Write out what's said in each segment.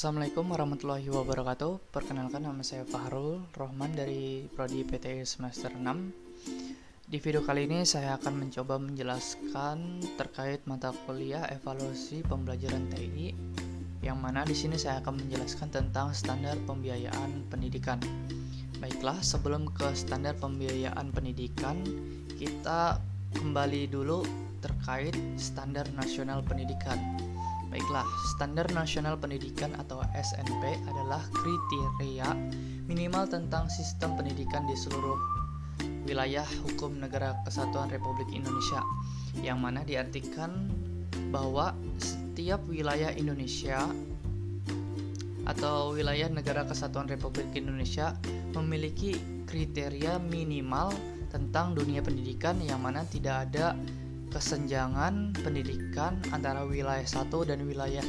Assalamualaikum warahmatullahi wabarakatuh. Perkenalkan, nama saya Fahrul Rohman dari Prodi PTI semester 6. Di video kali ini saya akan mencoba menjelaskan terkait mata kuliah evaluasi pembelajaran TI, yang mana di sini saya akan menjelaskan tentang standar pembiayaan pendidikan. Baiklah, sebelum ke standar pembiayaan pendidikan, kita kembali dulu terkait standar nasional pendidikan. Baiklah, Standar Nasional Pendidikan atau SNP adalah kriteria minimal tentang sistem pendidikan di seluruh wilayah hukum Negara Kesatuan Republik Indonesia, yang mana diartikan bahwa setiap wilayah Indonesia atau wilayah Negara Kesatuan Republik Indonesia memiliki kriteria minimal tentang dunia pendidikan, yang mana tidak ada kesenjangan pendidikan antara wilayah satu dan wilayah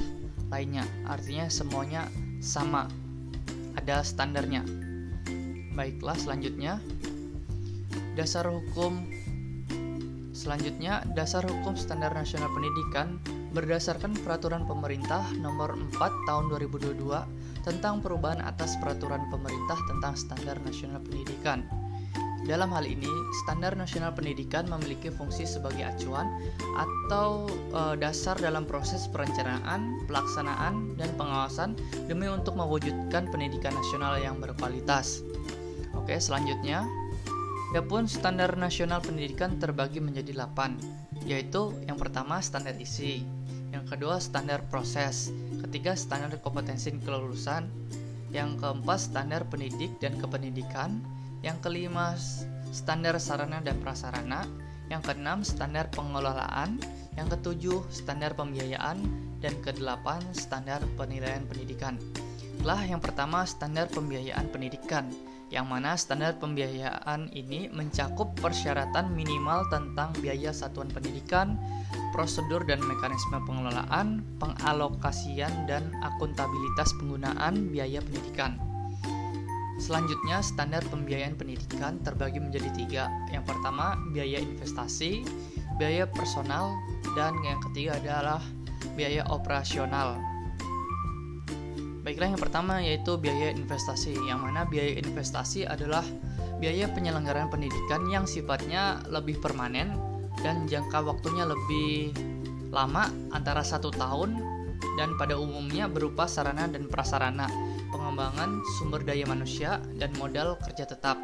lainnya. Artinya semuanya sama, ada standarnya. Baiklah, dasar hukum Standar Nasional Pendidikan berdasarkan Peraturan Pemerintah Nomor 4 Tahun 2022 tentang perubahan atas Peraturan Pemerintah tentang Standar Nasional Pendidikan. Dalam hal ini, Standar Nasional Pendidikan memiliki fungsi sebagai acuan atau dasar dalam proses perencanaan, pelaksanaan, dan pengawasan demi untuk mewujudkan pendidikan nasional yang berkualitas. Oke, selanjutnya, adapun Standar Nasional Pendidikan terbagi menjadi 8, yaitu yang pertama standar isi, yang kedua standar proses, ketiga standar kompetensi kelulusan, yang keempat standar pendidik dan kependidikan, yang kelima standar sarana dan prasarana, yang keenam standar pengelolaan, yang ketujuh standar pembiayaan, dan kedelapan standar penilaian pendidikan. Yang pertama standar pembiayaan pendidikan, yang mana standar pembiayaan ini mencakup persyaratan minimal tentang biaya satuan pendidikan, prosedur dan mekanisme pengelolaan, pengalokasian, dan akuntabilitas penggunaan biaya pendidikan. Selanjutnya, standar pembiayaan pendidikan terbagi menjadi 3. Yang pertama, biaya investasi, biaya personal, dan yang ketiga adalah biaya operasional. Baiklah, yang pertama yaitu biaya investasi, yang mana biaya investasi adalah biaya penyelenggaraan pendidikan yang sifatnya lebih permanen dan jangka waktunya lebih lama, antara 1 tahun, dan pada umumnya berupa sarana dan prasarana, pengembangan sumber daya manusia, dan modal kerja tetap.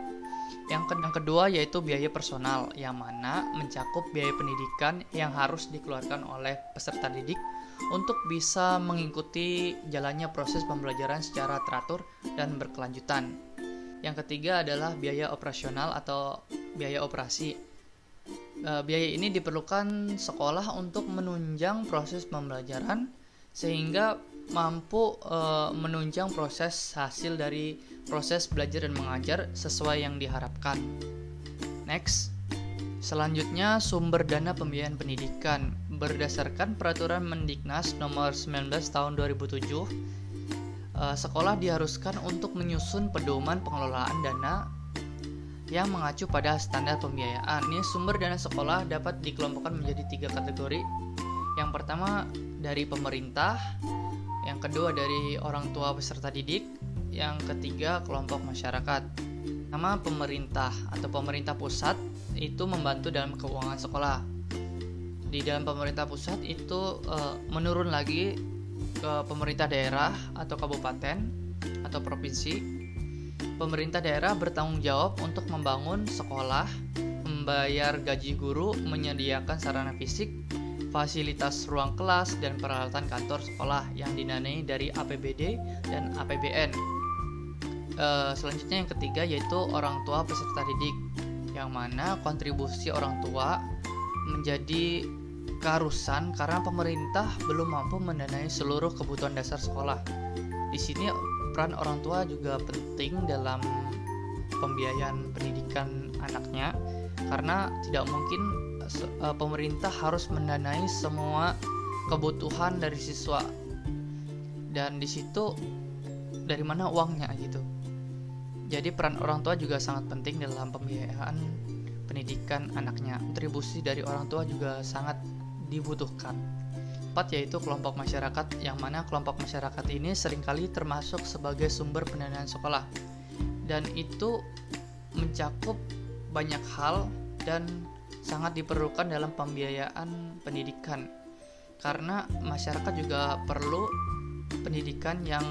Yang kedua yaitu biaya personal, yang mana mencakup biaya pendidikan yang harus dikeluarkan oleh peserta didik untuk bisa mengikuti jalannya proses pembelajaran secara teratur dan berkelanjutan. Yang ketiga adalah biaya operasional atau biaya operasi. Biaya ini diperlukan sekolah untuk menunjang proses pembelajaran sehingga mampu menunjang proses hasil dari proses belajar dan mengajar sesuai yang diharapkan. Selanjutnya, sumber dana pembiayaan pendidikan. Berdasarkan Peraturan Mendiknas Nomor 19 Tahun 2007, sekolah diharuskan untuk menyusun pedoman pengelolaan dana yang mengacu pada standar pembiayaan. Ini sumber dana sekolah dapat dikelompokkan menjadi 3 kategori. Yang pertama dari pemerintah, yang kedua dari orang tua peserta didik, yang ketiga kelompok masyarakat. Nama pemerintah atau pemerintah pusat itu membantu dalam keuangan sekolah. Di dalam pemerintah pusat itu menurun lagi ke pemerintah daerah atau kabupaten atau provinsi. Pemerintah daerah bertanggung jawab untuk membangun sekolah, membayar gaji guru, menyediakan sarana fisik, fasilitas ruang kelas, dan peralatan kantor sekolah yang didanai dari APBD dan APBN. Selanjutnya yang ketiga yaitu orang tua peserta didik, yang mana kontribusi orang tua menjadi keharusan karena pemerintah belum mampu mendanai seluruh kebutuhan dasar sekolah. Di sini peran orang tua juga penting dalam pembiayaan pendidikan anaknya, karena tidak mungkin pemerintah harus mendanai semua kebutuhan dari siswa, dan di situ dari mana uangnya gitu. Jadi peran orang tua juga sangat penting dalam pembiayaan pendidikan anaknya. Kontribusi dari orang tua juga sangat dibutuhkan. keempat yaitu kelompok masyarakat, yang mana kelompok masyarakat ini seringkali termasuk sebagai sumber pendanaan sekolah, dan itu mencakup banyak hal dan sangat diperlukan dalam pembiayaan pendidikan, karena masyarakat juga perlu pendidikan yang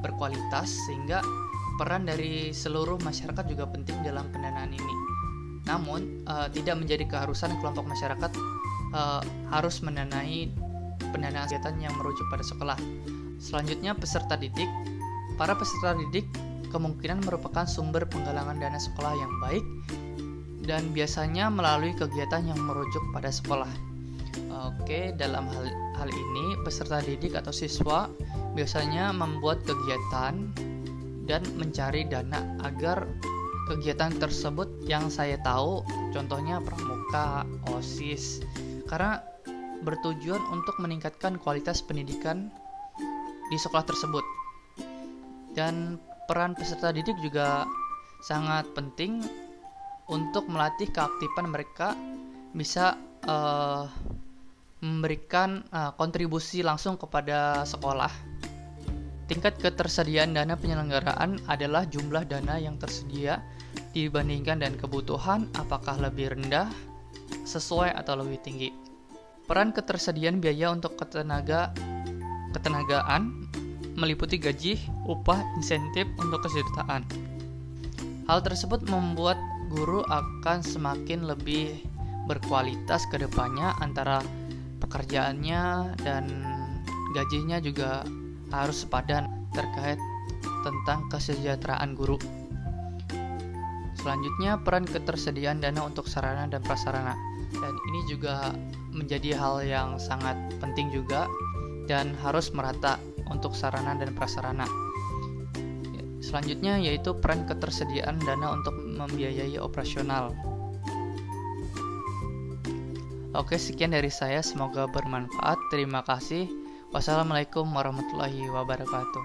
berkualitas, sehingga peran dari seluruh masyarakat juga penting dalam pendanaan ini. Namun, tidak menjadi keharusan kelompok masyarakat harus mendanai pendanaan kegiatan yang merujuk pada sekolah. Selanjutnya, peserta didik. Para peserta didik kemungkinan merupakan sumber penggalangan dana sekolah yang baik dan biasanya melalui kegiatan yang merujuk pada sekolah. Oke, dalam hal ini peserta didik atau siswa biasanya membuat kegiatan dan mencari dana agar kegiatan tersebut yang saya tahu contohnya pramuka, OSIS, karena bertujuan untuk meningkatkan kualitas pendidikan di sekolah tersebut. Dan peran peserta didik juga sangat penting untuk melatih keaktifan mereka bisa memberikan kontribusi langsung kepada sekolah. Tingkat ketersediaan dana penyelenggaraan adalah jumlah dana yang tersedia dibandingkan dan kebutuhan, apakah lebih rendah, sesuai atau lebih tinggi. Peran ketersediaan biaya untuk ketenagaan meliputi gaji, upah, insentif untuk kesertaan. Hal tersebut membuat guru akan semakin lebih berkualitas ke depannya, antara pekerjaannya dan gajinya juga harus sepadan terkait tentang kesejahteraan guru. Selanjutnya, peran ketersediaan dana untuk sarana dan prasarana. Dan ini juga menjadi hal yang sangat penting juga dan harus merata untuk sarana dan prasarana. Selanjutnya yaitu peran ketersediaan dana untuk membiayai operasional. Oke, sekian dari saya, semoga bermanfaat. Terima kasih. Wassalamualaikum warahmatullahi wabarakatuh.